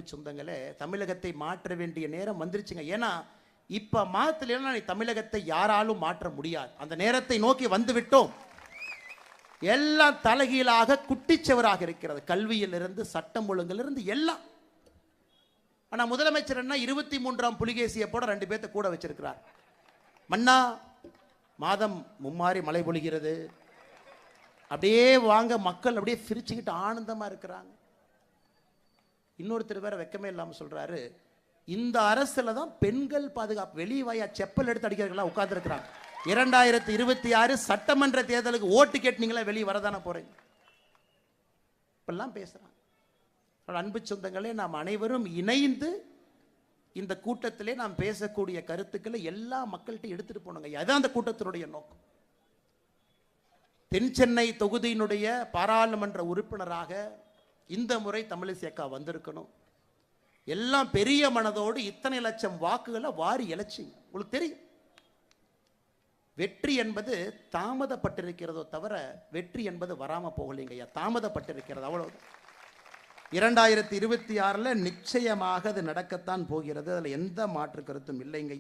அன்பு சொந்தங்களே, தமிழகத்தை மாற்ற வேண்டிய நேரம் வந்துருச்சுங்க. ஏன்னா இப்ப மாத்தலைன்னா தமிழகத்தை யாராலும் மாற்ற முடியாது. அந்த நேரத்தை நோக்கி வந்து விட்டோம். எல்லாம் தலைகீழாக குட்டிச்சவராக இருக்கிறது. கல்வியிலிருந்து சட்டம் ஒழுங்கிலிருந்து எல்லாம். ஆனா முதலமைச்சர் என்ன 23ஆம் புலிகேசியை போட 2 பேர்த்த கூட வச்சிருக்கிறார். மன்னா மாதம் மும்மாறி மழை பொழிகிறது, அப்படியே வாங்க மக்கள் அப்படியே சிரிச்சுக்கிட்டு ஆனந்தமா இருக்கிறாங்க. இன்னொருத்தர் வேற வெக்கமே இல்லாம சொல்றாரு, இந்த அரசுல தான் பெண்கள் பாதுகாப்பு. வெளியே வாயா செப்பல் எடுத்து அடிக்கிறதுலாம் உட்கார்ந்து இருக்கிறாங்க. 2026 சட்டமன்ற தேர்தலுக்கு ஓட்டு கேட்டீங்களா, வெளியே வரதானே போறீங்க. இப்பெல்லாம் பேசுறாங்க. அன்பு சொந்தங்களே, நாம் அனைவரும் இணைந்து இந்த கூட்டத்திலே நாம் பேசக்கூடிய கருத்துக்களை எல்லா மக்கள்கிட்ட எடுத்துட்டு போனோங்க. அதான் அந்த கூட்டத்தினுடைய நோக்கம். தென் சென்னை தொகுதியினுடைய பாராளுமன்ற உறுப்பினராக இந்த முறை தமிழிசை அக்கா வந்திருக்கணும். எல்லாம் பெரிய மனதோடு இத்தனை லட்சம் வாக்குகளை வாரி இழைச்சி. உங்களுக்கு தெரியும், வெற்றி என்பது தாமதப்பட்டிருக்கிறதோ தவிர வெற்றி என்பது வராம போகலைங்க. தாமதப்பட்டிருக்கிறது, அவ்வளவு. 2026 நிச்சயமாக அது நடக்கத்தான் போகிறது. அதில் எந்த மாற்று கருத்தும் இல்லைங்க.